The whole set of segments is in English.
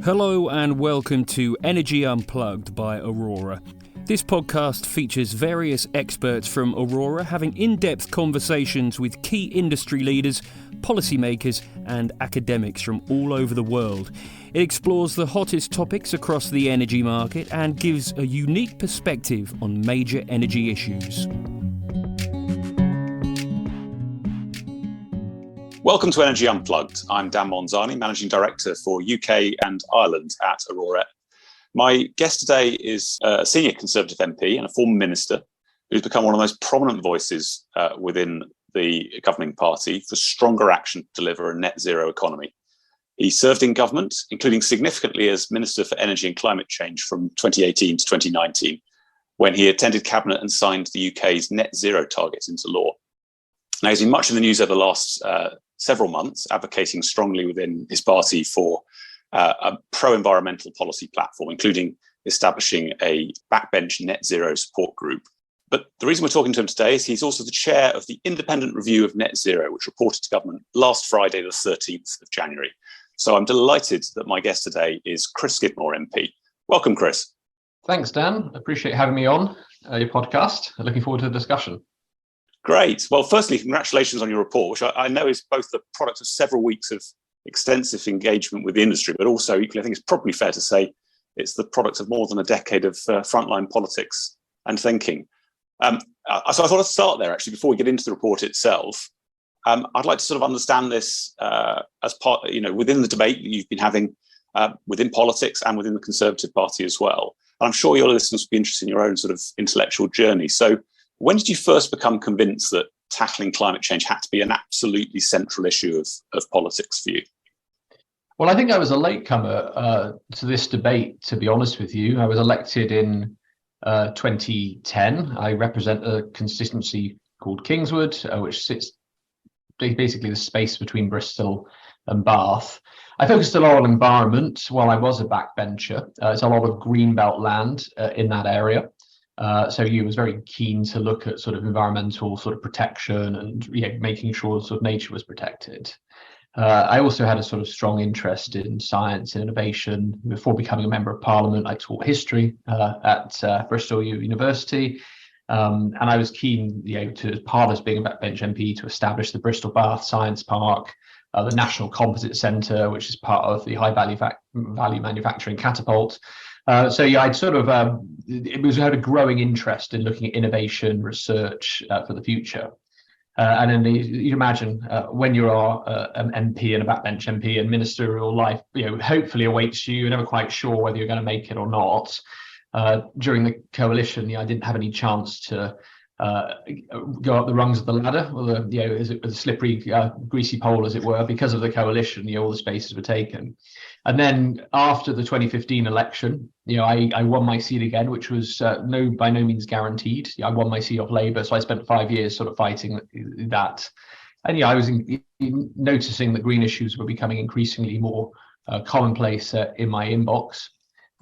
Hello and welcome to Energy Unplugged by Aurora. This podcast features various experts from Aurora having in-depth conversations with key industry leaders, policymakers and academics from all over the world. It explores the hottest topics across the energy market and gives a unique perspective on major energy issues. Welcome to Energy Unplugged. I'm Dan Monzani, Managing Director for UK and Ireland at Aurora. My guest today is a senior Conservative MP and a former minister who's become one of the most prominent voices within the governing party for stronger action to deliver a net zero economy. He served in government, including significantly as Minister for Energy and Climate Change from 2018 to 2019, when he attended Cabinet and signed the UK's net zero targets into law. Now, he's been much in the news over the last several months, advocating strongly within his party for a pro-environmental policy platform, including establishing a backbench net zero support group. But the reason we're talking to him today is he's also the chair of the independent review of net zero, which reported to government last Friday, the 13th of January. So I'm delighted that my guest today is Chris Skidmore MP. Welcome, Chris. Thanks, Dan. Appreciate having me on your podcast. Looking forward to the discussion. Great. Well, firstly, congratulations on your report, which I know is both the product of several weeks of extensive engagement with the industry, but also equally, I think it's probably fair to say it's the product of more than a decade of frontline politics and thinking. So I thought I'd start there, actually, before we get into the report itself. I'd like to sort of understand this as part, within the debate that you've been having within politics and within the Conservative Party as well. And I'm sure your listeners will be interested in your own sort of intellectual journey. So when did you first become convinced that tackling climate change had to be an absolutely central issue of politics for you? Well, I think I was a latecomer to this debate, to be honest with you. I was elected in 2010. I represent a constituency called Kingswood, which sits basically the space between Bristol and Bath. I focused a lot on environment while I was a backbencher. It's a lot of greenbelt land in that area. So you was very keen to look at sort of environmental sort of protection and making sure sort of nature was protected. I also had a sort of strong interest in science and innovation. Before becoming a member of Parliament, I taught history at Bristol University, and I was keen, to part as being a backbench MP, to establish the Bristol Bath Science Park, the National Composite Centre, which is part of the High Value Manufacturing Catapult. I'd sort of had a growing interest in looking at innovation research for the future. And then you imagine when you are an MP and a backbench MP, and ministerial life, hopefully awaits you. You're never quite sure whether you're going to make it or not. During the coalition, I didn't have any chance to go up the rungs of the ladder, or the slippery, greasy pole, as it were, because of the coalition. All the spaces were taken. And then after the 2015 election, I won my seat again, which was by no means guaranteed. I won my seat off Labour, so I spent 5 years sort of fighting that. And I was noticing that green issues were becoming increasingly more commonplace in my inbox.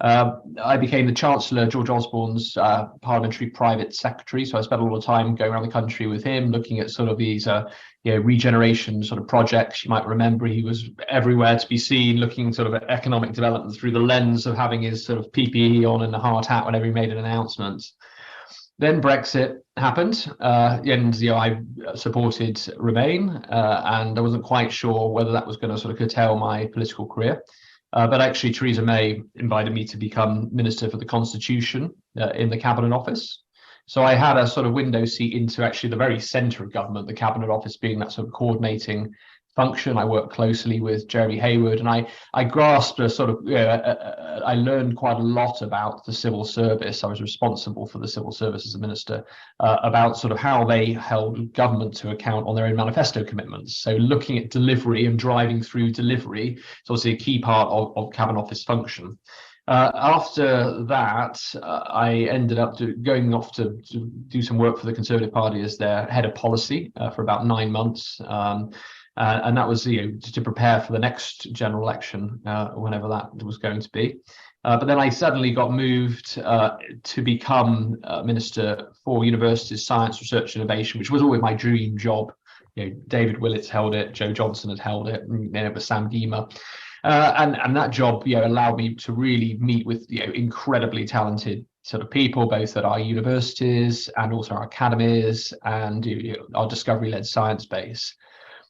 I became the Chancellor, George Osborne's parliamentary private secretary. So I spent a lot of time going around the country with him, looking at sort of these regeneration sort of projects. You might remember he was everywhere to be seen, looking sort of at economic development through the lens of having his sort of PPE on and a hard hat whenever he made an announcement. Then Brexit happened, and I supported Remain, and I wasn't quite sure whether that was going to sort of curtail my political career. But actually, Theresa May invited me to become Minister for the Constitution in the Cabinet Office. So I had a sort of window seat into actually the very centre of government, the Cabinet Office being that sort of coordinating function. I worked closely with Jeremy Hayward, and I grasped a sort of, I learned quite a lot about the civil service. I was responsible for the civil service as a minister, about sort of how they held government to account on their own manifesto commitments. So looking at delivery and driving through delivery is obviously a key part of Cabinet Office function. After that, I ended up going off to do some work for the Conservative Party as their head of policy for about 9 months. And that was to prepare for the next general election, whenever that was going to be. But then I suddenly got moved to become Minister for Universities, Science, Research, Innovation, which was always my dream job. David Willits held it, Joe Johnson had held it, and then it was Sam Giemer. And that job, allowed me to really meet with, incredibly talented sort of people, both at our universities and also our academies and our discovery-led science base.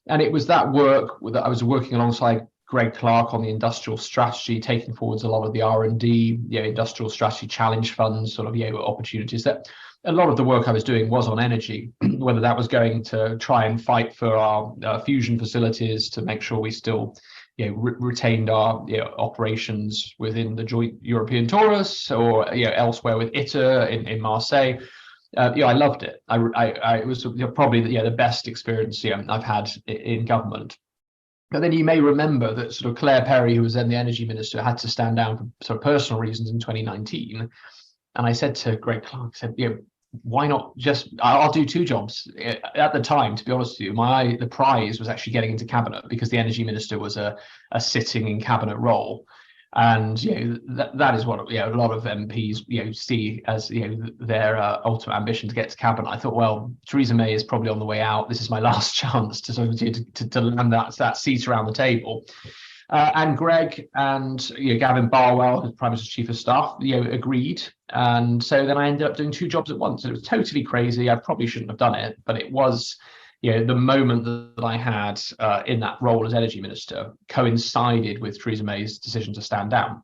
And it was that work that I was working alongside Greg Clark on the industrial strategy, taking forwards a lot of the R&D, industrial strategy challenge funds, sort of, opportunities. That a lot of the work I was doing was on energy, whether that was going to try and fight for our fusion facilities to make sure we still retained our operations within the joint European Taurus, or elsewhere with ITER in Marseille. I loved it. It was probably the best experience I've had in government. But then you may remember that sort of Claire Perry, who was then the energy minister, had to stand down for sort of personal reasons in 2019. And I said to Greg Clark, why not I'll do two jobs. At the time, to be honest with you, the prize was actually getting into cabinet, because the energy minister was a sitting in cabinet role. And that is what a lot of MPs see as their ultimate ambition, to get to cabinet. I thought, well, Theresa May is probably on the way out. This is my last chance to sort of to land that seat around the table. And Greg and Gavin Barwell, who's Prime Minister's Chief of Staff, agreed. And so then I ended up doing two jobs at once. And it was totally crazy. I probably shouldn't have done it, but it was the moment that I had in that role as energy minister coincided with Theresa May's decision to stand down.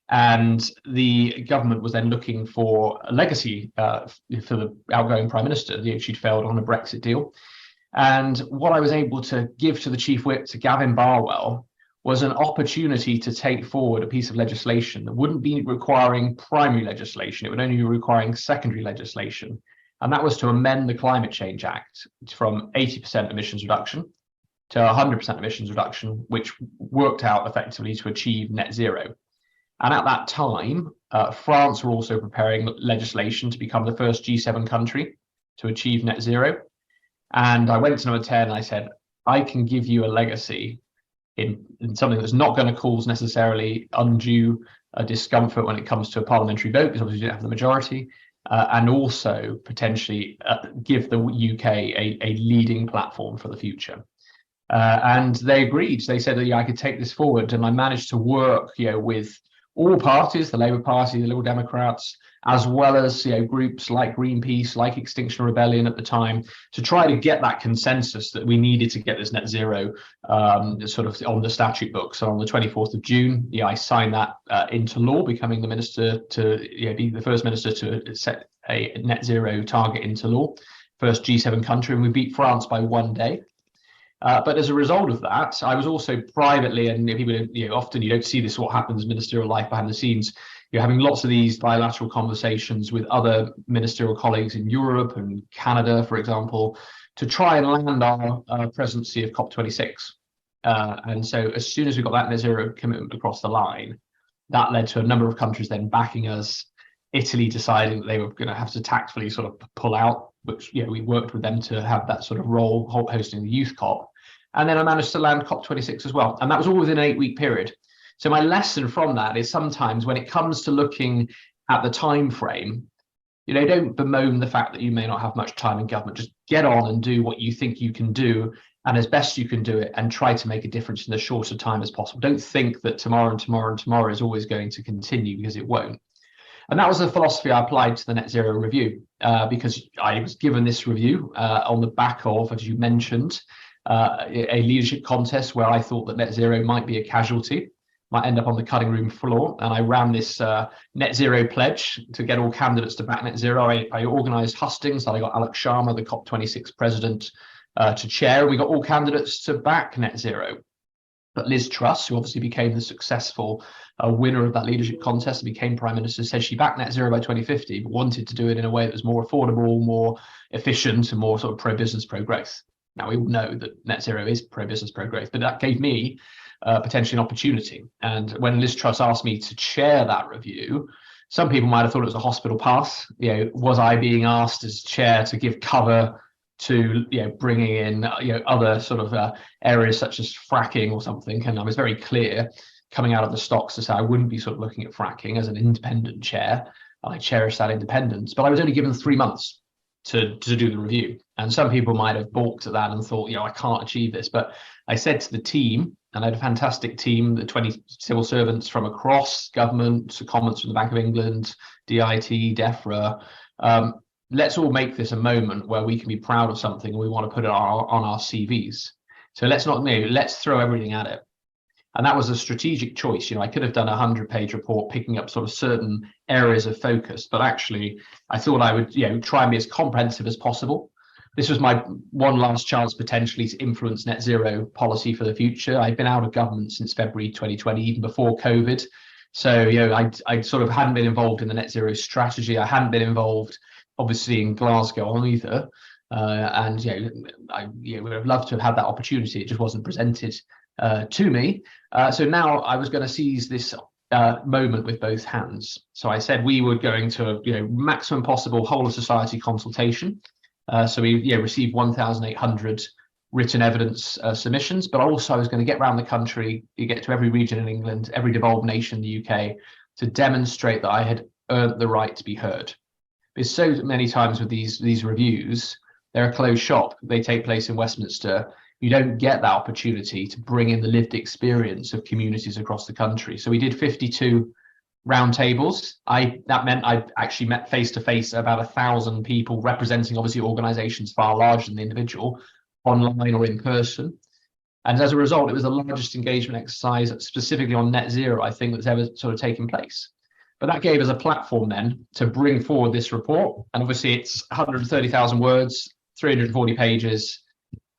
And the government was then looking for a legacy for the outgoing Prime Minister. She'd failed on a Brexit deal. And what I was able to give to the Chief Whip, to Gavin Barwell, was an opportunity to take forward a piece of legislation that wouldn't be requiring primary legislation. It would only be requiring secondary legislation. And that was to amend the Climate Change Act from 80% emissions reduction to 100% emissions reduction, which worked out effectively to achieve net zero. And at that time, France were also preparing legislation to become the first G7 country to achieve net zero. And I went to number 10 and I said, I can give you a legacy in something that's not going to cause necessarily undue discomfort when it comes to a parliamentary vote, because obviously you don't have the majority, and also potentially give the UK a leading platform for the future. And they agreed. They said that I could take this forward, and I managed to work with all parties, the Labour Party, the Liberal Democrats, as well as groups like Greenpeace, like Extinction Rebellion at the time, to try to get that consensus that we needed to get this net zero sort of on the statute book. So on the 24th of June, I signed that into law, becoming the minister to be the first minister to set a net zero target into law, first G7 country, and we beat France by 1 day. But as a result of that, I was also privately, and people, often you don't see this, what happens in ministerial life behind the scenes. You're having lots of these bilateral conversations with other ministerial colleagues in Europe and Canada, for example, to try and land our presidency of COP26. And so as soon as we got that net zero commitment across the line, that led to a number of countries then backing us, Italy deciding that they were going to have to tactfully sort of pull out, which we worked with them to have that sort of role hosting the youth COP. And then I managed to land COP26 as well. And that was all within an 8-week period. So my lesson from that is sometimes when it comes to looking at the time frame, don't bemoan the fact that you may not have much time in government. Just get on and do what you think you can do, and as best you can do it, and try to make a difference in the shorter time as possible. Don't think that tomorrow and tomorrow and tomorrow is always going to continue, because it won't. And that was the philosophy I applied to the net zero review, because I was given this review on the back of, as you mentioned, a leadership contest where I thought that net zero might be a casualty, might end up on the cutting room floor. And I ran this net zero pledge to get all candidates to back net zero. I organised hustings, and I got Alex Sharma, the COP26 president, to chair. We got all candidates to back net zero. But Liz Truss, who obviously became the successful winner of that leadership contest and became Prime Minister, said she backed net zero by 2050, but wanted to do it in a way that was more affordable, more efficient, and more sort of pro-business, pro-growth. Now, we all know that net zero is pro-business, pro-growth, but that gave me potentially an opportunity. And when Liz Truss asked me to chair that review, some people might have thought it was a hospital pass. Was I being asked as chair to give cover to bringing in other sort of areas such as fracking or something? And I was very clear coming out of the stocks to say I wouldn't be sort of looking at fracking as an independent chair. I cherish that independence, but I was only given 3 months to do the review. And some people might have balked at that and thought, I can't achieve this. But I said to the team, and I had a fantastic team, the 20 civil servants from across government, comments from the Bank of England, DIT, DEFRA, let's all make this a moment where we can be proud of something and we want to put it on our CVs. So let's throw everything at it. And that was a strategic choice. I could have done a 100-page report picking up sort of certain areas of focus, but actually I thought I would, try and be as comprehensive as possible. This was my one last chance potentially to influence net zero policy for the future. I'd been out of government since February 2020, even before COVID. So, I sort of hadn't been involved in the net zero strategy. I hadn't been involved, obviously, in Glasgow either. I would have loved to have had that opportunity. It just wasn't presented to me. So now I was going to seize this moment with both hands. So I said we were going to, maximum possible whole of society consultation. So we received 1,800 written evidence submissions, but also I was going to get around the country, get to every region in England, every devolved nation in the UK, to demonstrate that I had earned the right to be heard. Because so many times with these reviews, they're a closed shop. They take place in Westminster. You don't get that opportunity to bring in the lived experience of communities across the country. So we did 52 roundtables. That meant I actually met face to face about 1,000 people representing obviously organisations far larger than the individual, online or in person. And as a result, it was the largest engagement exercise specifically on net zero I think that's ever sort of taken place. But that gave us a platform then to bring forward this report. And obviously it's 130,000 words, 340 pages,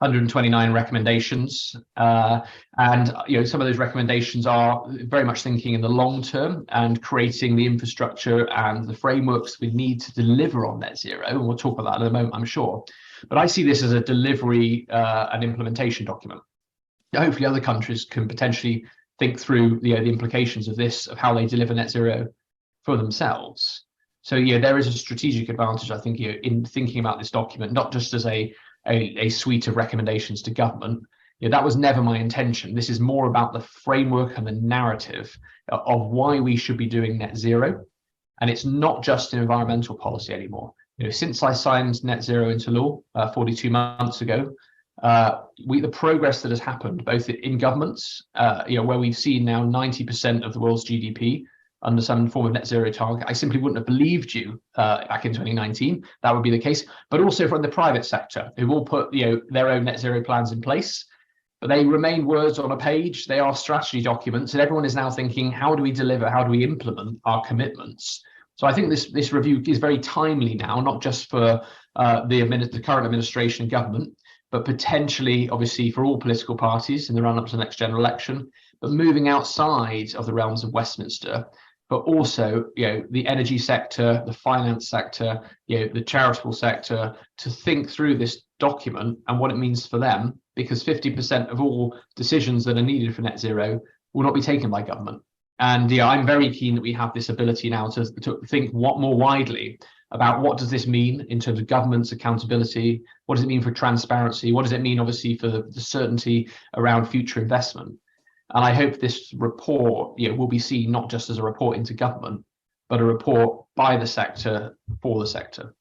129 recommendations, and some of those recommendations are very much thinking in the long term and creating the infrastructure and the frameworks we need to deliver on net zero. And we'll talk about that in a moment, I'm sure. But I see this as a delivery and implementation document. Hopefully other countries can potentially think through the implications of this, of how they deliver net zero for themselves. So there is a strategic advantage, I think, in thinking about this document, not just as a suite of recommendations to government. That was never my intention. This is more about the framework and the narrative of why we should be doing net zero. And it's not just an environmental policy anymore. Since I signed net zero into law 42 months ago, the progress that has happened both in governments, where we've seen now 90% of the world's GDP under some form of net zero target. I simply wouldn't have believed you back in 2019 that would be the case, but also from the private sector who will put their own net zero plans in place, but they remain words on a page. They are strategy documents, and everyone is now thinking, how do we deliver, how do we implement our commitments? So I think this review is very timely now, not just for the current administration and government, but potentially obviously for all political parties in the run up to the next general election, but moving outside of the realms of Westminster, but also, the energy sector, the finance sector, the charitable sector, to think through this document and what it means for them, because 50% of all decisions that are needed for net zero will not be taken by government. And I'm very keen that we have this ability now to think more widely about what does this mean in terms of government's accountability, what does it mean for transparency, what does it mean obviously for the certainty around future investment. And I hope this report will be seen not just as a report into government, but a report by the sector for the sector.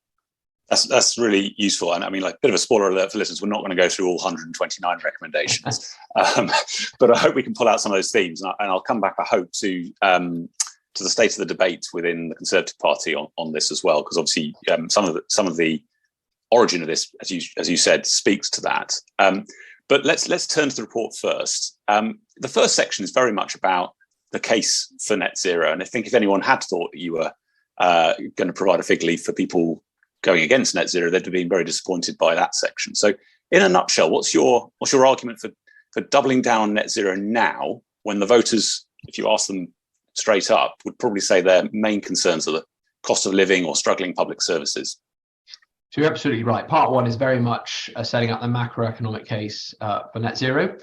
That's really useful. And I mean, like a bit of a spoiler alert for listeners, we're not going to go through all 129 recommendations, but I hope we can pull out some of those themes. And I'll come back, I hope, to the state of the debate within the Conservative Party on this as well, because obviously some of the origin of this, as you said, speaks to that. But let's turn to the report first. The first section is very much about the case for net zero. And I think if anyone had thought that you were going to provide a fig leaf for people going against net zero, they'd have been very disappointed by that section. So in a nutshell, what's your argument for doubling down on net zero now, when the voters, if you ask them straight up, would probably say their main concerns are the cost of living or struggling public services? So you're absolutely right. Part one is very much setting up the macroeconomic case for net zero.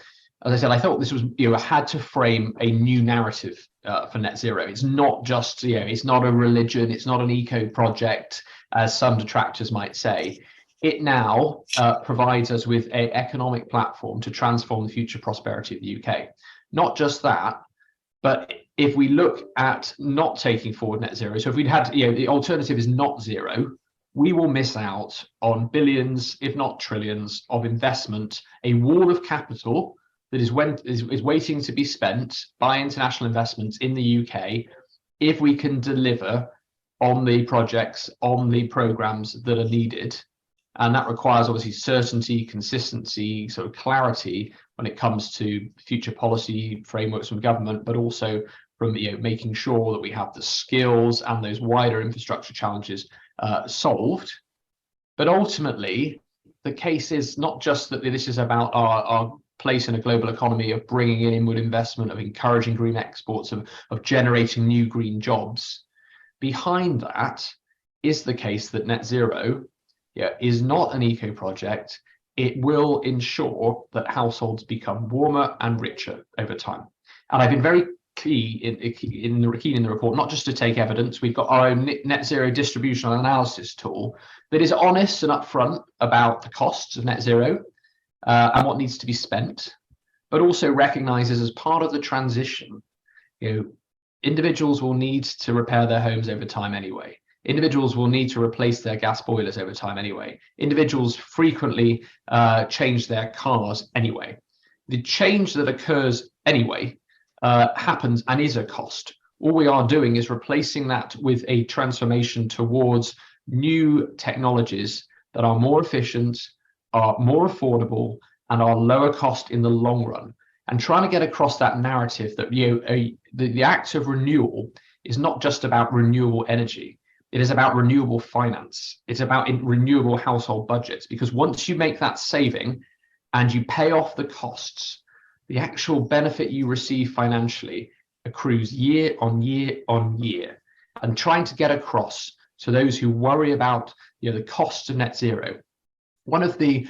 As I said, I thought this was, had to frame a new narrative for net zero. It's not just, it's not a religion, it's not an eco project, as some detractors might say. It now provides us with an economic platform to transform the future prosperity of the UK. Not just that, but if we look at not taking forward net zero, so if we'd had, the alternative is not zero, we will miss out on billions, if not trillions, of investment, a wall of capital that is waiting to be spent by international investments in the UK if we can deliver on the projects, on the programs that are needed. And that requires obviously certainty, consistency, sort of clarity when it comes to future policy frameworks from government, but also from making sure that we have the skills and those wider infrastructure challenges solved. But ultimately, the case is not just that this is about our place in a global economy, of bringing in inward investment, of encouraging green exports, of generating new green jobs. Behind that is the case that net zero is not an eco project. It will ensure that households become warmer and richer over time. And I've been very keen in the report, not just to take evidence. We've got our own net zero distribution and analysis tool that is honest and upfront about the costs of net zero and what needs to be spent, but also recognizes as part of the transition, individuals will need to repair their homes over time anyway. Individuals will need to replace their gas boilers over time anyway. Individuals frequently change their cars anyway. The change that occurs anyway happens and is a cost. All we are doing is replacing that with a transformation towards new technologies that are more efficient, are more affordable, and are lower cost in the long run. And trying to get across that narrative that the act of renewal is not just about renewable energy. It is about renewable finance. It's about renewable household budgets, because once you make that saving and you pay off the costs, the actual benefit you receive financially accrues year on year on year. And trying to get across to those who worry about the costs of net zero. One of the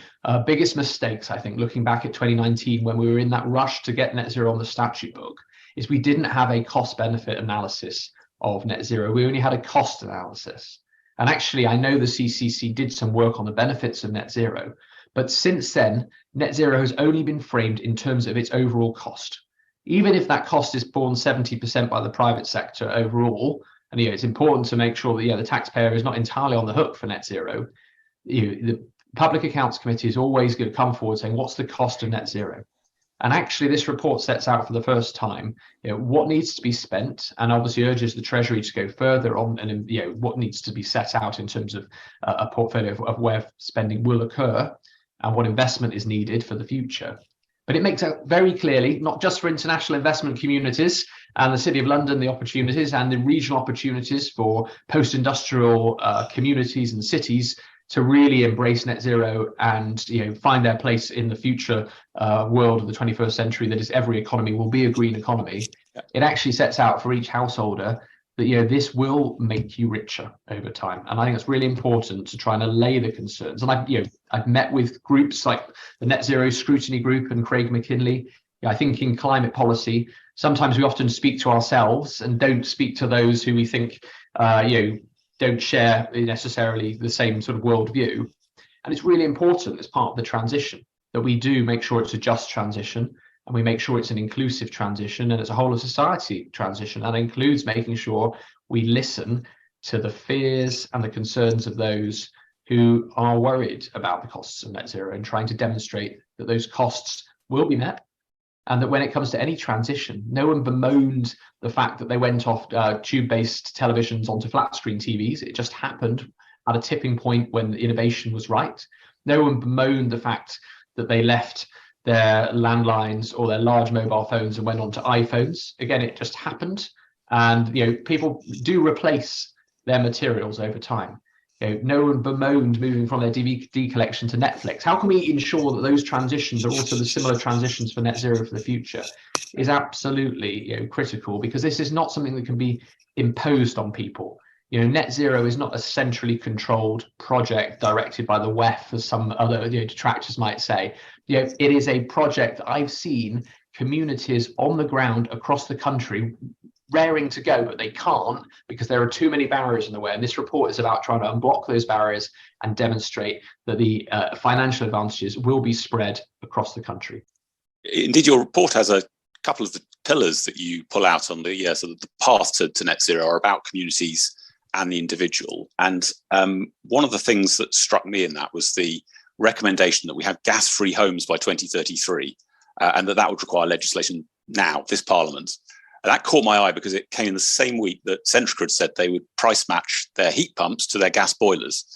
biggest mistakes, I think, looking back at 2019, when we were in that rush to get net zero on the statute book, is we didn't have a cost benefit analysis of net zero. We only had a cost analysis. And actually, I know the CCC did some work on the benefits of net zero, but since then, net zero has only been framed in terms of its overall cost. Even if that cost is borne 70% by the private sector overall, and it's important to make sure that the taxpayer is not entirely on the hook for net zero. The Public Accounts Committee is always going to come forward saying, what's the cost of net zero? And actually, this report sets out for the first time what needs to be spent, and obviously urges the Treasury to go further on, and what needs to be set out in terms of a portfolio of where spending will occur and what investment is needed for the future. But it makes out very clearly, not just for international investment communities and the City of London, the opportunities and the regional opportunities for post-industrial communities and cities to really embrace net zero and find their place in the future world of the 21st century, that is, every economy will be a green economy. It actually sets out for each householder that this will make you richer over time. And I think it's really important to try and allay the concerns. And I've met with groups like the Net Zero Scrutiny Group and Craig McKinley. I think in climate policy, sometimes we often speak to ourselves and don't speak to those who we think don't share necessarily the same sort of worldview. And it's really important as part of the transition that we do make sure it's a just transition, and we make sure it's an inclusive transition, and it's a whole of society transition. That includes making sure we listen to the fears and the concerns of those who are worried about the costs of net zero, and trying to demonstrate that those costs will be met. And that when it comes to any transition, no one bemoaned the fact that they went off tube-based televisions onto flat-screen TVs. It just happened at a tipping point when the innovation was right. No one bemoaned the fact that they left their landlines or their large mobile phones and went on to iPhones. Again, it just happened. And people do replace their materials over time. No one bemoaned moving from their DVD collection to Netflix. How can we ensure that those transitions are also the similar transitions for net zero for the future? Is absolutely critical, because this is not something that can be imposed on people. Net zero is not a centrally controlled project directed by the WEF, as some other detractors might say. It is a project that I've seen communities on the ground across the country raring to go, but they can't because there are too many barriers in the way. And this report is about trying to unblock those barriers and demonstrate that the financial advantages will be spread across the country. Indeed, your report has a couple of the pillars that you pull out on the path to net zero are about communities and the individual. And one of the things that struck me in that was the recommendation that we have gas-free homes by 2033, and that would require legislation now, this Parliament. And that caught my eye because it came in the same week that Centrica had said they would price match their heat pumps to their gas boilers.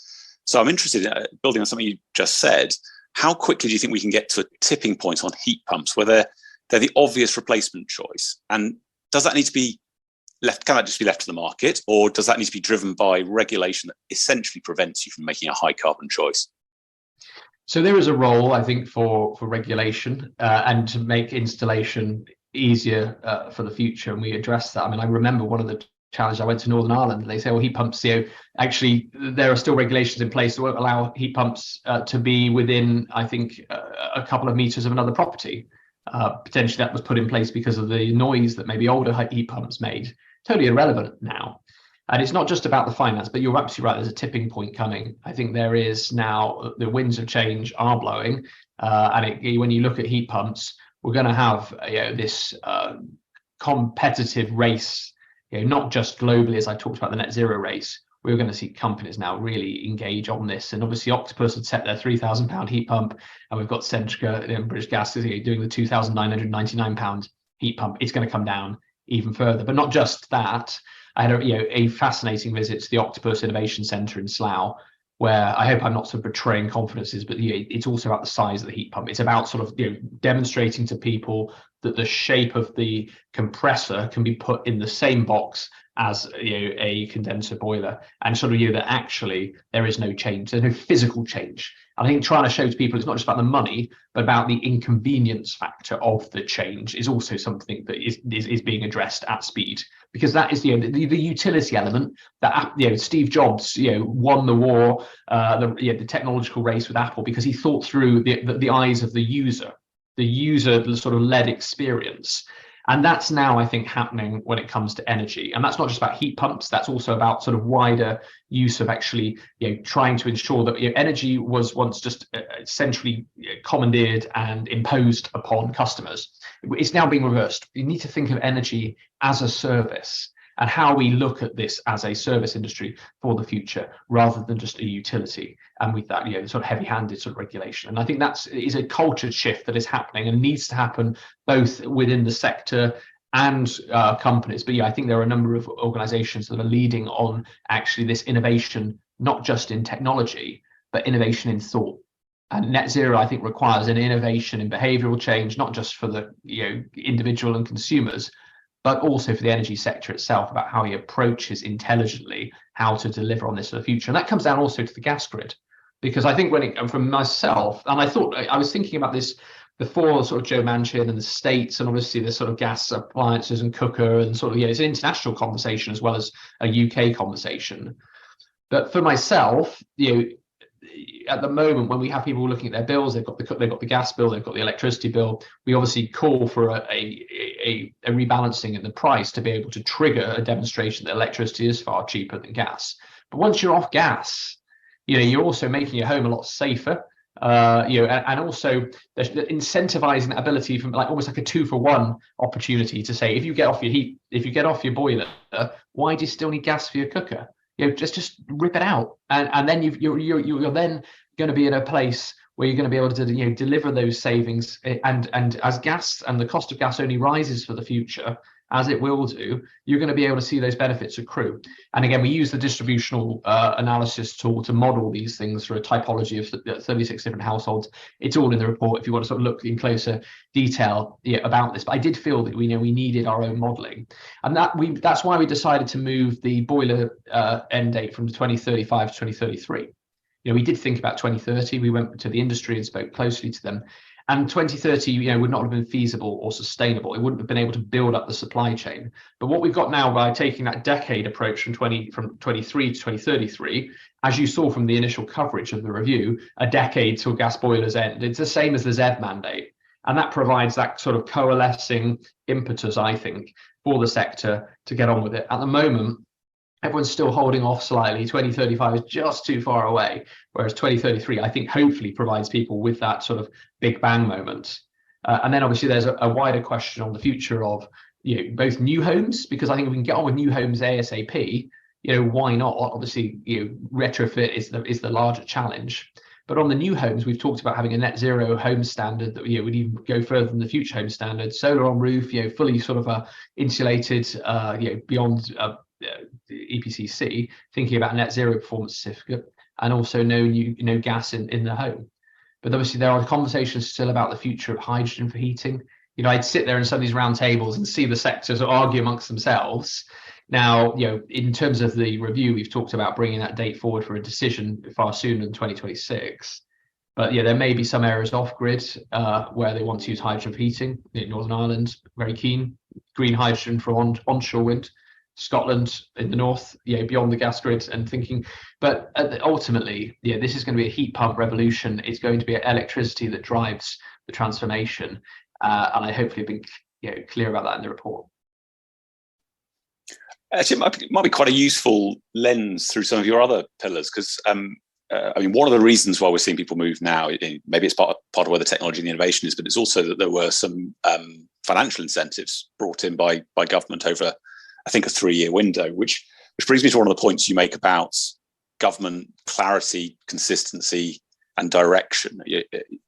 So I'm interested in building on something you just said. How quickly do you think we can get to a tipping point on heat pumps where they're the obvious replacement choice? And does that need to be left? Can that just be left to the market, or does that need to be driven by regulation that essentially prevents you from making a high carbon choice? So there is a role, I think, for regulation and to make installation easier for the future, and we address that. I mean, I remember one of the challenges, I went to Northern Ireland, and they say, well, heat pumps, actually there are still regulations in place that won't allow heat pumps to be within, I think, a couple of meters of another property. Potentially that was put in place because of the noise that maybe older heat pumps made. Totally irrelevant now. And it's not just about the finance, but you're absolutely right, there's a tipping point coming. I think there is now, the winds of change are blowing, and when you look at heat pumps, we're going to have this competitive race, not just globally, as I talked about the net zero race. We're going to see companies now really engage on this. And obviously Octopus had set their £3,000 heat pump, and we've got Centrica and British Gas doing the £2,999 heat pump. It's going to come down even further. But not just that, I had a fascinating visit to the Octopus Innovation Centre in Slough, where I hope I'm not sort of betraying confidences, but it's also about the size of the heat pump. It's about sort of demonstrating to people that the shape of the compressor can be put in the same box as a condenser boiler, and sort of that actually there is no change, there's no physical change. And I think trying to show to people it's not just about the money, but about the inconvenience factor of the change is also something that is being addressed at speed, because that is the utility element that Steve Jobs won the war, the technological race with Apple, because he thought through the eyes of the user sort of led experience. And that's now, I think, happening when it comes to energy. And that's not just about heat pumps, that's also about sort of wider use of actually trying to ensure that energy was once just centrally commandeered and imposed upon customers. It's now being reversed. You need to think of energy as a service, and how we look at this as a service industry for the future rather than just a utility. And with that, sort of heavy-handed sort of regulation. And I think that is a culture shift that is happening and needs to happen both within the sector and companies. But I think there are a number of organizations that are leading on actually this innovation, not just in technology, but innovation in thought. And net zero, I think, requires an innovation in behavioral change, not just for the individual and consumers, but also for the energy sector itself, about how he approaches intelligently how to deliver on this for the future. And that comes down also to the gas grid, because I think from myself, and I was thinking about this before sort of Joe Manchin and the States, and obviously the sort of gas appliances and cooker, and sort of, it's an international conversation as well as a UK conversation. But for myself, at the moment, when we have people looking at their bills, they've got the gas bill, they've got the electricity bill, we obviously call for a rebalancing in the price to be able to trigger a demonstration that electricity is far cheaper than gas. But once you're off gas, you're also making your home a lot safer. And also incentivizing that ability from almost like a 2-for-1 opportunity to say, if you get off your boiler, why do you still need gas for your cooker? Just rip it out, and then you're then going to be in a place where you're going to be able to deliver those savings. And as gas and the cost of gas only rises for the future, as it will do, you're going to be able to see those benefits accrue. And again, we use the distributional analysis tool to model these things through a typology of 36 different households. It's all in the report if you want to sort of look in closer detail about this. But I did feel that we needed our own modeling, and that's why we decided to move the boiler end date from 2035 to 2033. We did think about 2030. We went to the industry and spoke closely to them. And 2030, would not have been feasible or sustainable. It wouldn't have been able to build up the supply chain. But what we've got now, by taking that decade approach from 23 to 2033, as you saw from the initial coverage of the review, a decade till gas boilers end. It's the same as the ZEV mandate. And that provides that sort of coalescing impetus, I think, for the sector to get on with it. At the moment, everyone's still holding off slightly. 2035 is just too far away, whereas 2033, I think, hopefully provides people with that sort of big bang moment. And then obviously there's a wider question on the future of both new homes, because I think if we can get on with new homes ASAP, why not? Obviously, retrofit is the larger challenge. But on the new homes, we've talked about having a net zero home standard that would even go further than the future home standard. Solar on roof, fully sort of insulated, beyond EPCC, thinking about net zero performance certificate, and also no gas in the home. But obviously, there are conversations still about the future of hydrogen for heating. I'd sit there in some of these round tables and see the sectors argue amongst themselves. Now, in terms of the review, we've talked about bringing that date forward for a decision far sooner than 2026. But there may be some areas off grid where they want to use hydrogen for heating. Northern Ireland, very keen. Green hydrogen for onshore wind. Scotland in the north, beyond the gas grid and thinking. But ultimately, this is going to be a heat pump revolution. It's going to be electricity that drives the transformation. And I hopefully have been clear about that in the report. Actually, it might be quite a useful lens through some of your other pillars, because one of the reasons why we're seeing people move now, maybe it's part of where the technology and the innovation is, but it's also that there were some financial incentives brought in by government over, I think, a 3-year window, which brings me to one of the points you make about government clarity, consistency, and direction.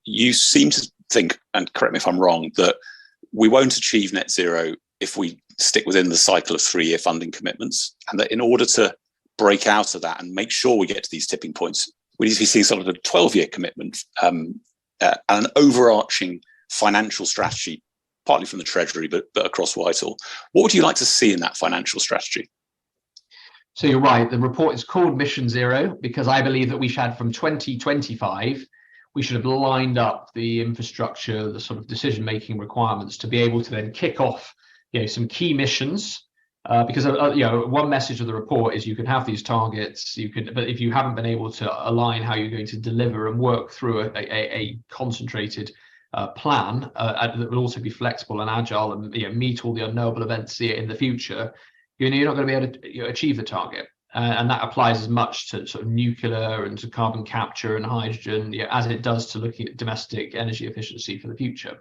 You seem to think, and correct me if I'm wrong, that we won't achieve net zero if we stick within the cycle of 3-year funding commitments, and that in order to break out of that and make sure we get to these tipping points, we need to be seeing sort of a 12-year commitment and an overarching financial strategy, partly from the Treasury, but across Whitehall. What would you like to see in that financial strategy? So you're right. The report is called Mission Zero because I believe that we should have, from 2025, we should have lined up the infrastructure, the sort of decision-making requirements to be able to then kick off some key missions, because one message of the report is you can have these targets, but if you haven't been able to align how you're going to deliver and work through a concentrated plan that will also be flexible and agile and meet all the unknowable events in the future, you're not going to be able to achieve the target. And that applies as much to sort of nuclear and to carbon capture and hydrogen, as it does to looking at domestic energy efficiency for the future.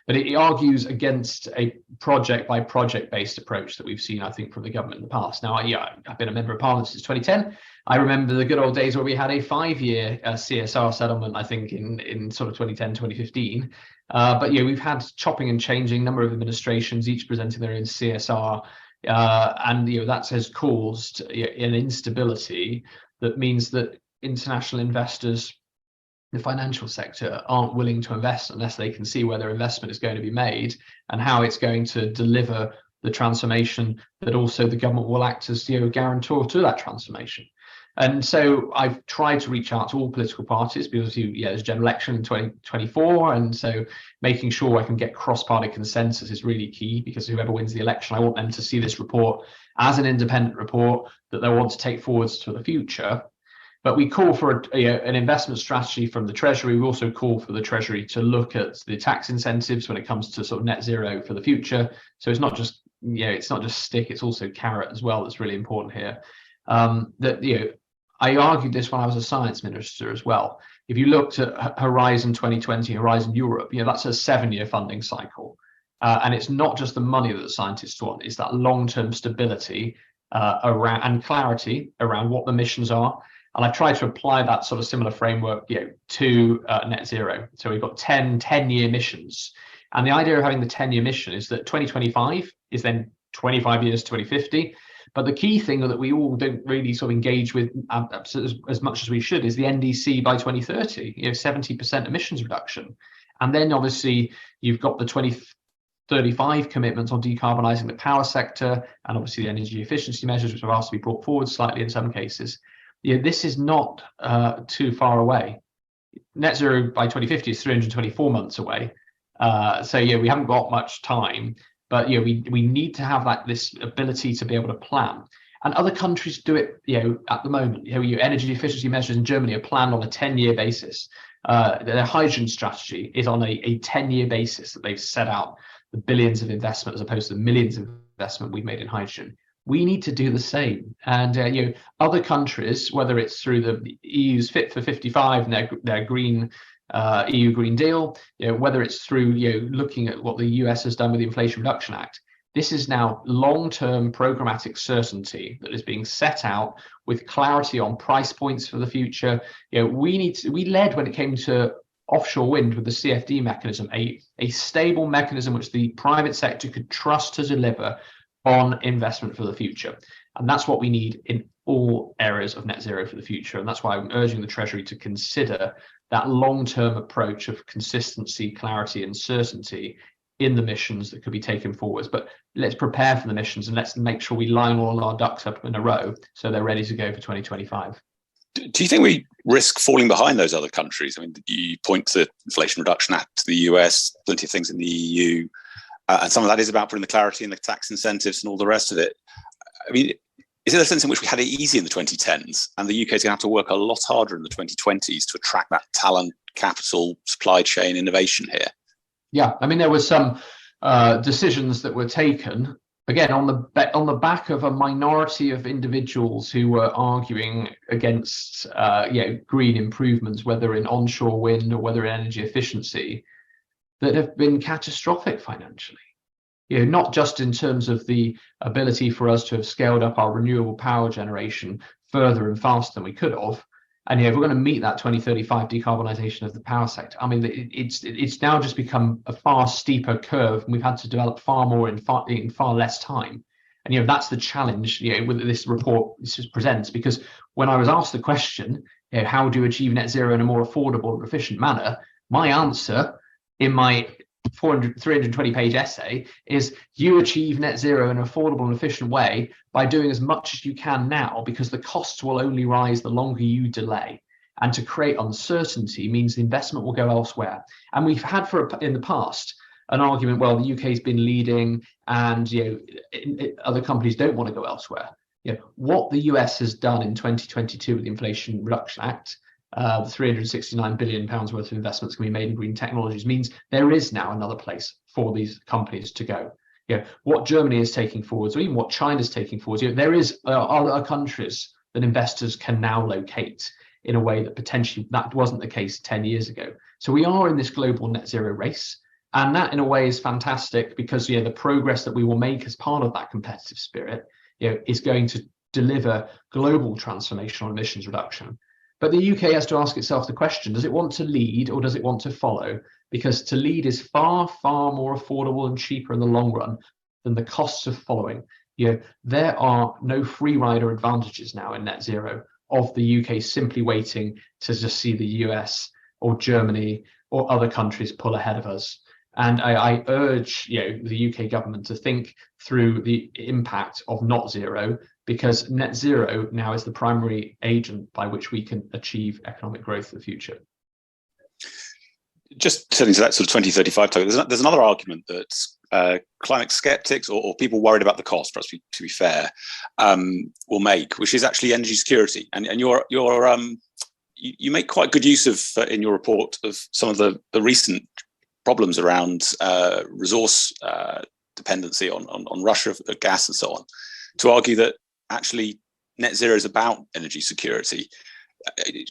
But it argues against a project by project based approach that we've seen, I think, from the government in the past. Now, I've been a member of Parliament since 2010. I remember the good old days where we had a 5-year CSR settlement, I think, in sort of 2010, 2015. But we've had chopping and changing, number of administrations, each presenting their own CSR. And that has caused an instability that means that international investors, the financial sector, aren't willing to invest unless they can see where their investment is going to be made and how it's going to deliver the transformation that also the government will act as guarantor to that transformation. And so I've tried to reach out to all political parties because there's a general election in 2024, and so making sure I can get cross-party consensus is really key, because whoever wins the election, I want them to see this report as an independent report that they want to take forwards to the future. But we call for an investment strategy from the Treasury. We also call for the Treasury to look at the tax incentives when it comes to sort of net zero for the future. So it's not just stick; it's also carrot as well. That's really important here. I argued this when I was a science minister as well. If you looked at Horizon 2020, Horizon Europe, that's a 7-year funding cycle, and it's not just the money that the scientists want; it's that long-term stability around and clarity around what the missions are. And I've tried to apply that sort of similar framework, to net zero. So we've got 10-year missions. And the idea of having the 10-year mission is that 2025 is then 25 years to 2050. But the key thing that we all don't really sort of engage with as much as we should is the NDC by 2030, 70% emissions reduction. And then obviously you've got the 2035 commitments on decarbonising the power sector, and obviously the energy efficiency measures, which have asked to be brought forward slightly in some cases. This is not too far away. Net zero by 2050 is 324 months away. So we haven't got much time, but we need to have this ability to be able to plan. And other countries do it, at the moment. Energy efficiency measures in Germany are planned on a 10-year basis. Their hydrogen strategy is on a 10-year basis that they've set out the billions of investment as opposed to the millions of investment we've made in hydrogen. We need to do the same. And other countries, whether it's through the EU's Fit for 55 and their green EU Green Deal, whether it's through looking at what the US has done with the Inflation Reduction Act, This is now long-term programmatic certainty that is being set out with clarity on price points for the future. We led when it came to offshore wind with the CFD mechanism, a stable mechanism which the private sector could trust to deliver on investment for the future. And that's what we need in all areas of net zero for the future. And that's why I'm urging the Treasury to consider that long-term approach of consistency, clarity, and certainty in the missions that could be taken forwards. But let's prepare for the missions and let's make sure we line all our ducks up in a row so they're ready to go for 2025. Do you think we risk falling behind those other countries? I mean, you point to Inflation Reduction Act, the US, plenty of things in the EU, and some of that is about putting the clarity and the tax incentives and all the rest of it. I mean, is there a sense in which we had it easy in the 2010s and the UK is going to have to work a lot harder in the 2020s to attract that talent, capital, supply chain, innovation here? Yeah, I mean, there were some decisions that were taken, again, on the back of a minority of individuals who were arguing against green improvements, whether in onshore wind or whether in energy efficiency, that have been catastrophic financially. Not just in terms of the ability for us to have scaled up our renewable power generation further and faster than we could have. And if we're going to meet that 2035 decarbonisation of the power sector, I mean, it's now just become a far steeper curve, and we've had to develop far more in far less time. And that's the challenge with this report presents, because when I was asked the question, how do you achieve net zero in a more affordable and efficient manner, my answer in my 320-page essay is you achieve net zero in an affordable and efficient way by doing as much as you can now, because the costs will only rise the longer you delay. And to create uncertainty means the investment will go elsewhere. And we've had in the past an argument, well, the UK's been leading and other companies don't want to go elsewhere. What the US has done in 2022 with the Inflation Reduction Act, the 369 billion pounds worth of investments can be made in green technologies, means there is now another place for these companies to go. What Germany is taking forwards, or even what China's taking forwards, there is other countries that investors can now locate in a way that potentially that wasn't the case 10 years ago. So we are in this global net zero race, and that in a way is fantastic, because the progress that we will make as part of that competitive spirit is going to deliver global transformation on emissions reduction. But the UK has to ask itself the question, does it want to lead or does it want to follow? Because to lead is far, far more affordable and cheaper in the long run than the costs of following. There are no free rider advantages now in net zero of the UK simply waiting to just see the US or Germany or other countries pull ahead of us. And I urge the UK government to think through the impact of not zero, because net zero now is the primary agent by which we can achieve economic growth in the future. Just turning to that sort of 2035 target, there's another argument that climate skeptics or people worried about the cost, perhaps to be fair, will make, which is actually energy security. And you make quite good use of, in your report, of some of the recent problems around resource dependency on Russia, gas and so on, to argue that actually net zero is about energy security.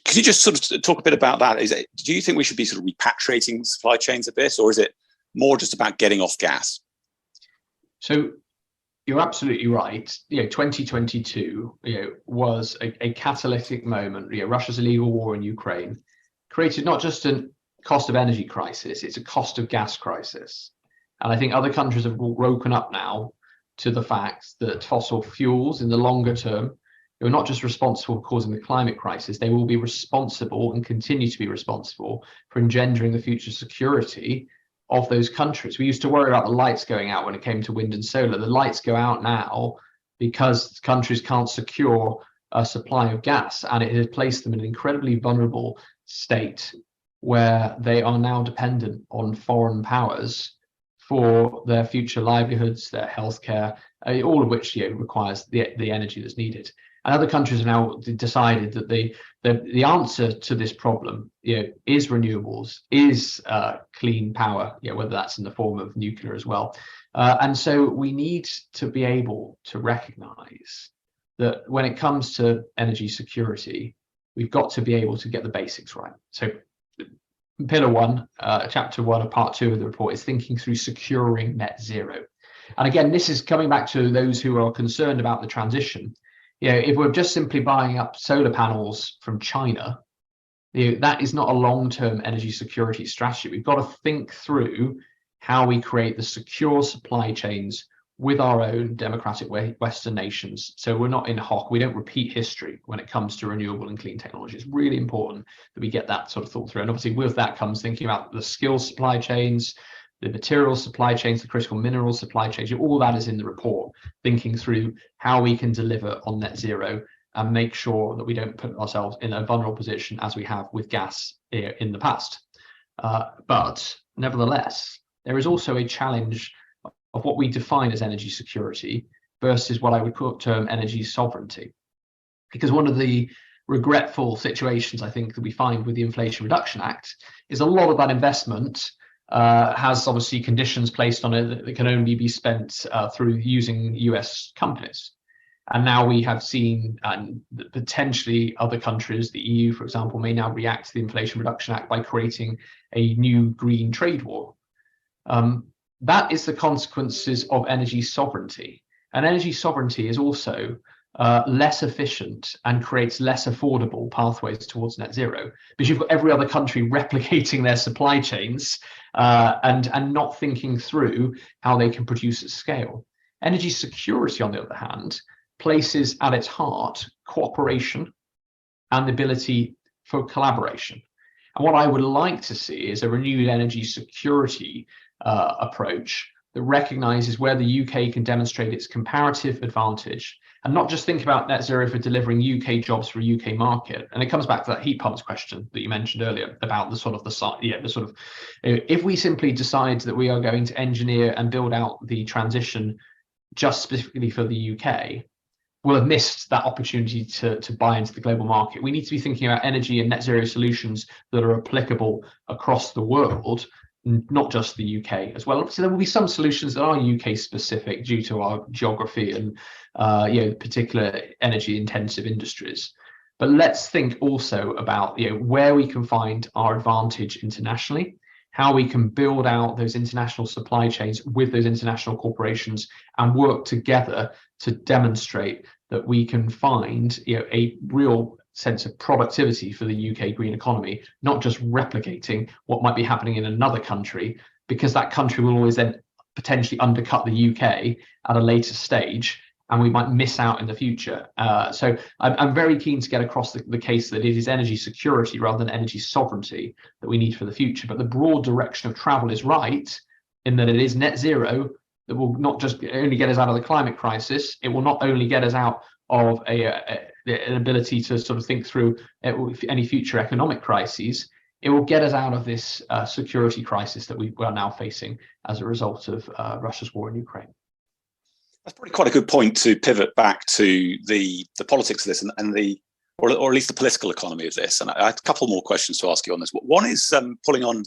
Could you just sort of talk a bit about that? Do you think we should be sort of repatriating supply chains a bit, or is it more just about getting off gas? So you're absolutely right. 2022 was a catalytic moment. Russia's illegal war in Ukraine created not just a cost of energy crisis, it's a cost of gas crisis. And I think other countries have woken up now to the fact that fossil fuels in the longer term are not just responsible for causing the climate crisis, they will be responsible and continue to be responsible for engendering the future security of those countries. We used to worry about the lights going out when it came to wind and solar. The lights go out now because countries can't secure a supply of gas, and it has placed them in an incredibly vulnerable state where they are now dependent on foreign powers for their future livelihoods, their healthcare, all of which requires the energy that's needed. And other countries have now decided that the answer to this problem is renewables, is clean power, whether that's in the form of nuclear as well. And so we need to be able to recognize that when it comes to energy security, we've got to be able to get the basics right. So Pillar 1, Chapter 1 of Part 2 of the report is thinking through securing net zero. And again, this is coming back to those who are concerned about the transition. If we're just simply buying up solar panels from China, that is not a long-term energy security strategy. We've got to think through how we create the secure supply chains with our own democratic Western nations. So we're not in hock. We don't repeat history when it comes to renewable and clean technology. It's really important that we get that sort of thought through. And obviously with that comes thinking about the skills supply chains, the material supply chains, the critical mineral supply chains. All that is in the report, thinking through how we can deliver on net zero and make sure that we don't put ourselves in a vulnerable position as we have with gas in the past. But nevertheless, there is also a challenge of what we define as energy security versus what I would term energy sovereignty. Because one of the regretful situations I think that we find with the Inflation Reduction Act is a lot of that investment has obviously conditions placed on it that can only be spent through using US companies. And now we have seen that potentially other countries, the EU, for example, may now react to the Inflation Reduction Act by creating a new green trade war. That is the consequences of energy sovereignty. And energy sovereignty is also less efficient and creates less affordable pathways towards net zero, because you've got every other country replicating their supply chains and not thinking through how they can produce at scale. Energy security, on the other hand, places at its heart cooperation and the ability for collaboration. And what I would like to see is a renewed energy security approach that recognizes where the UK can demonstrate its comparative advantage and not just think about net zero for delivering UK jobs for a UK market. And it comes back to that heat pumps question that you mentioned earlier about if we simply decide that we are going to engineer and build out the transition just specifically for the UK, we'll have missed that opportunity to buy into the global market. We need to be thinking about energy and net zero solutions that are applicable across the world, not just the UK as well. Obviously, there will be some solutions that are UK specific due to our geography and particular energy intensive industries. But let's think also about where we can find our advantage internationally, how we can build out those international supply chains with those international corporations and work together to demonstrate that we can find a real sense of productivity for the UK green economy, not just replicating what might be happening in another country, because that country will always then potentially undercut the UK at a later stage, and we might miss out in the future. So I'm very keen to get across the case that it is energy security rather than energy sovereignty that we need for the future. But the broad direction of travel is right in that it is net zero that will not just only get us out of the climate crisis, it will not only get us out of an ability to sort of think through any future economic crises, it will get us out of this security crisis that we are now facing as a result of Russia's war in Ukraine. That's probably quite a good point to pivot back to the politics of this and or at least the political economy of this. And I had a couple more questions to ask you on this. One is pulling on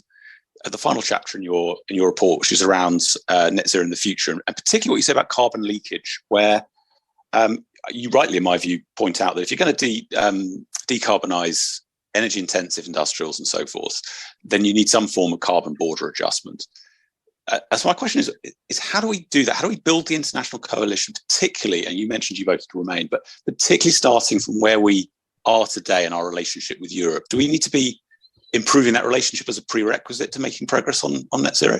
the final chapter in your report, which is around net zero in the future, and particularly what you say about carbon leakage, where you rightly, in my view, point out that if you're going to decarbonize energy intensive industrials and so forth, then you need some form of carbon border adjustment. So my question is how do we do that? How do we build the international coalition, particularly, and you mentioned you voted to remain, but particularly starting from where we are today in our relationship with Europe? Do we need to be improving that relationship as a prerequisite to making progress on net zero?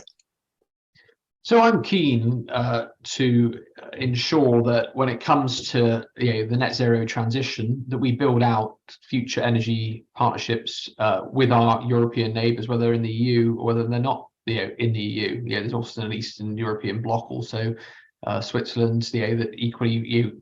So I'm keen to ensure that when it comes to the net zero transition, that we build out future energy partnerships with our European neighbours, whether they're in the EU or whether they're not in the EU. There's also an Eastern European bloc, also Switzerland, that equally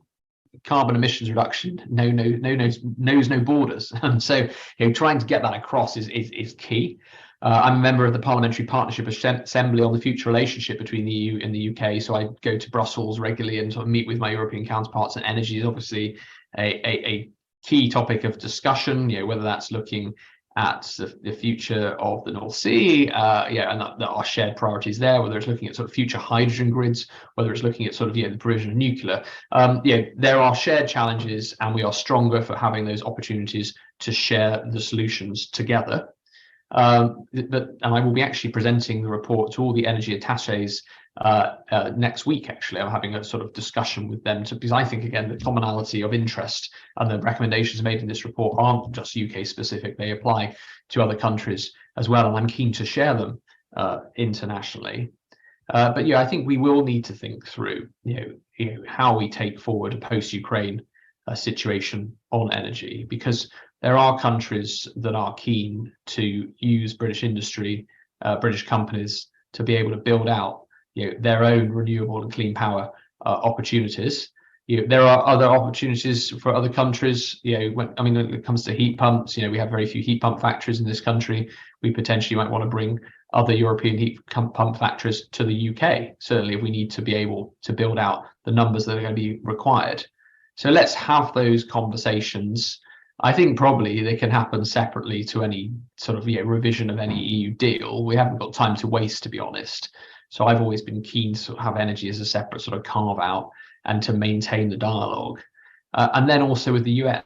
carbon emissions reduction knows no borders, and so trying to get that across is key. I'm a member of the Parliamentary Partnership Assembly on the future relationship between the EU and the UK, so I go to Brussels regularly and sort of meet with my European counterparts, and energy is obviously a key topic of discussion, whether that's looking at the future of the North Sea, and that our shared priorities there, whether it's looking at sort of future hydrogen grids, whether it's looking at sort of the provision of nuclear. There are shared challenges, and we are stronger for having those opportunities to share the solutions together. And I will be actually presenting the report to all the energy attaches next week. Actually, I'm having a sort of discussion with them because I think, again, the commonality of interest and the recommendations made in this report aren't just UK specific; they apply to other countries as well, and I'm keen to share them internationally. But yeah, I think we will need to think through, how we take forward a post-Ukraine situation on energy, because there are countries that are keen to use British industry, British companies, to be able to build out, their own renewable and clean power opportunities. There are other opportunities for other countries. When it comes to heat pumps, we have very few heat pump factories in this country. We potentially might want to bring other European heat pump factories to the UK, certainly if we need to be able to build out the numbers that are going to be required. So let's have those conversations. I think probably they can happen separately to any sort of revision of any EU deal. We haven't got time to waste, to be honest. So I've always been keen to have energy as a separate sort of carve out and to maintain the dialogue. And then also with the US.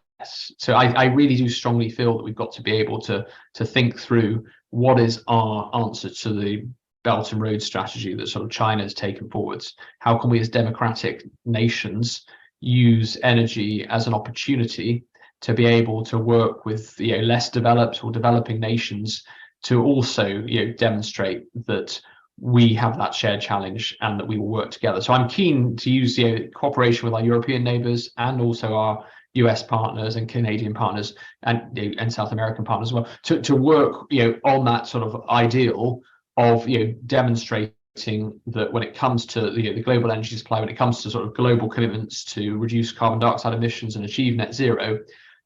So I really do strongly feel that we've got to be able to think through what is our answer to the Belt and Road strategy that sort of China has taken forwards. How can we as democratic nations use energy as an opportunity to be able to work with less developed or developing nations to also demonstrate that we have that shared challenge and that we will work together. So I'm keen to use cooperation with our European neighbours and also our US partners and Canadian partners and South American partners as well to work on that sort of ideal of demonstrating that when it comes to the global energy supply, when it comes to sort of global commitments to reduce carbon dioxide emissions and achieve net zero,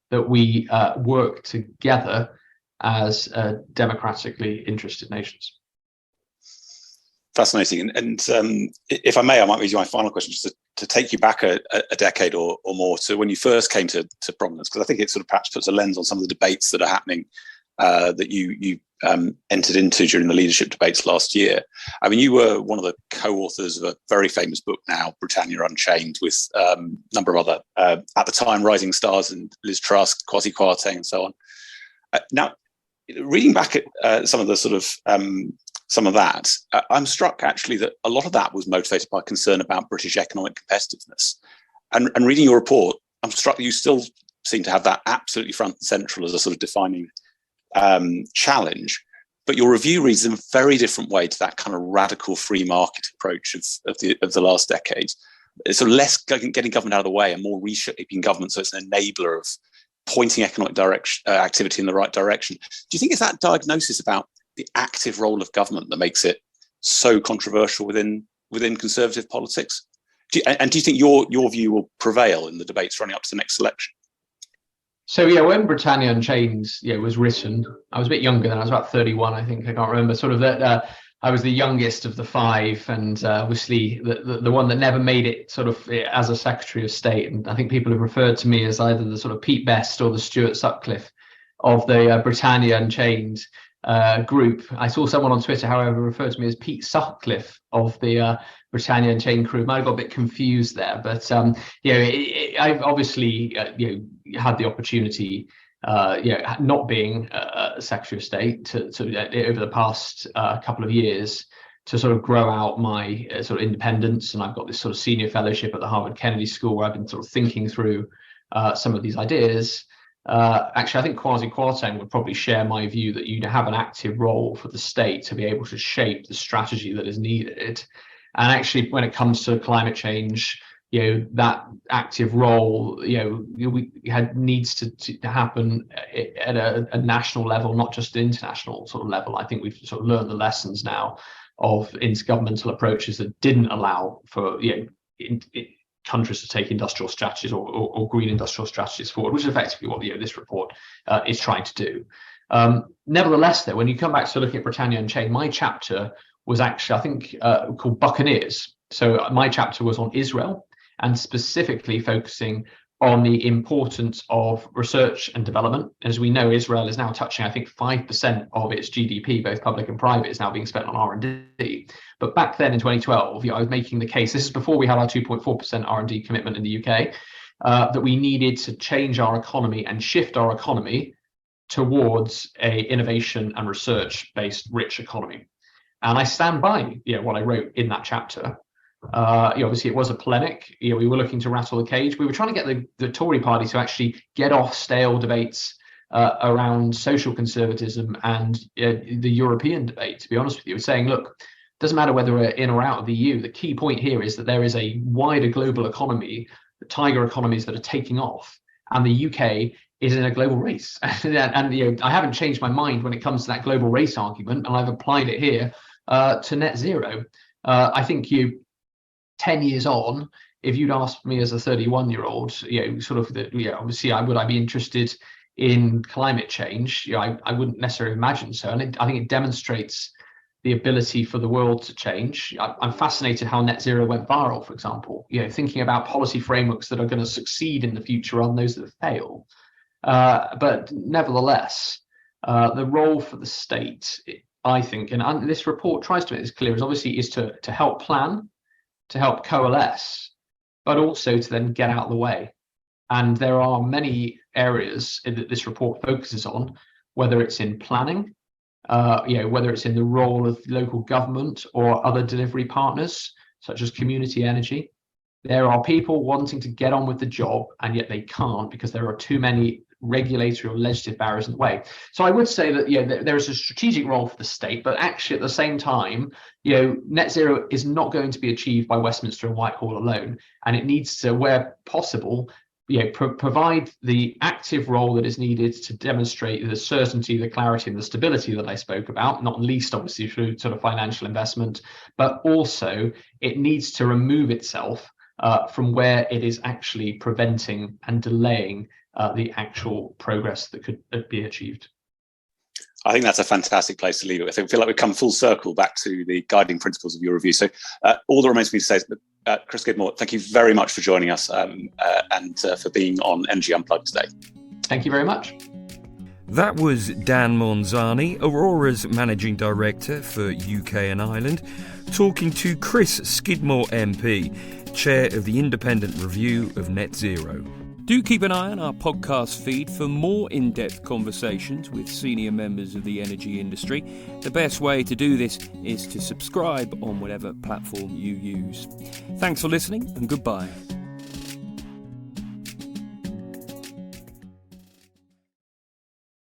that we work together as democratically interested nations. Fascinating. And if I may, I might read you my final question, just to take you back a decade or more to when you first came to prominence, because I think it sort of perhaps puts a lens on some of the debates that are happening that you entered into during the leadership debates last year. I mean, you were one of the co-authors of a very famous book now, Britannia Unchained, with a number of other, at the time, rising stars, and Liz Truss, Kwasi Kwarteng, and so on. Now, reading back at some of the sort of some of that, I'm struck actually that a lot of that was motivated by concern about British economic competitiveness. And reading your report, I'm struck that you still seem to have that absolutely front and central as a sort of defining challenge. But your review reads in a very different way to that kind of radical free market approach of the last decade. It's sort of less getting government out of the way and more reshaping government, so it's an enabler of pointing economic direction activity in the right direction. Do you think it's that diagnosis about the active role of government that makes it so controversial within conservative politics? Do you think your view will prevail in the debates running up to the next election? So yeah, when Britannia Unchained was written, I was a bit younger then. I was about 31, I think. I can't remember. Sort of that. I was the youngest of the five, and obviously the one that never made it sort of as a Secretary of State. And I think people have referred to me as either the sort of Pete Best or the Stuart Sutcliffe of the Britannia Unchained group. I saw someone on Twitter, however, referred to me as Pete Sutcliffe of the Britannia Unchained crew. Might have got a bit confused there, but I've obviously had the opportunity, not being a Secretary of State, to over the past couple of years to sort of grow out my sort of independence, and I've got this sort of senior fellowship at the Harvard Kennedy School where I've been sort of thinking through some of these ideas. Actually, I think Kwasi Kwarteng would probably share my view that you have an active role for the state to be able to shape the strategy that is needed. And actually, when it comes to climate change, that active role, needs to happen at a national level, not just an international sort of level. I think we've sort of learned the lessons now of intergovernmental approaches that didn't allow for countries to take industrial strategies or green industrial strategies forward, which is effectively what this report is trying to do. Nevertheless, though, when you come back to looking at Britannia Unchained, my chapter was actually, I think, called Buccaneers. So my chapter was on Israel and specifically focusing on the importance of research and development. As we know, Israel is now touching, I think, 5% of its GDP, both public and private, is now being spent on R&D. But back then in 2012, I was making the case, this is before we had our 2.4% R&D commitment in the UK, that we needed to change our economy and shift our economy towards a innovation and research-based rich economy. And I stand by what I wrote in that chapter. Obviously, it was a polemic. We were looking to rattle the cage. We were trying to get the Tory party to actually get off stale debates around social conservatism and the European debate, to be honest with you. We're saying, look, doesn't matter whether we're in or out of the EU. The key point here is that there is a wider global economy, the tiger economies that are taking off, and the UK is in a global race. And I haven't changed my mind when it comes to that global race argument, and I've applied it here to net zero. I think 10 years on, if you'd asked me as a 31-year-old, obviously would I be interested in climate change? I wouldn't necessarily imagine so. And I think it demonstrates the ability for the world to change. I'm fascinated how net zero went viral, for example, thinking about policy frameworks that are going to succeed in the future on those that fail. But nevertheless, the role for the state, I think, and this report tries to make this clear, is to help plan, to help coalesce, but also to then get out of the way. And there are many areas that this report focuses on, whether it's in planning, whether it's in the role of local government or other delivery partners, such as community energy. There are people wanting to get on with the job, and yet they can't because there are too many regulatory or legislative barriers in the way. So I would say that there is a strategic role for the state, but actually at the same time, net zero is not going to be achieved by Westminster and Whitehall alone, and it needs to, where possible, provide the active role that is needed to demonstrate the certainty, the clarity, and the stability that I spoke about, not least obviously through sort of financial investment, but also it needs to remove itself from where it is actually preventing and delaying the actual progress that could be achieved. I think that's a fantastic place to leave it. I feel like we've come full circle back to the guiding principles of your review. So all that remains for me to say is, Chris Skidmore, thank you very much for joining us and for being on Energy Unplugged today. Thank you very much. That was Dan Monzani, Aurora's Managing Director for UK and Ireland, talking to Chris Skidmore MP, Chair of the Independent Review of Net Zero. Do keep an eye on our podcast feed for more in-depth conversations with senior members of the energy industry. The best way to do this is to subscribe on whatever platform you use. Thanks for listening and goodbye.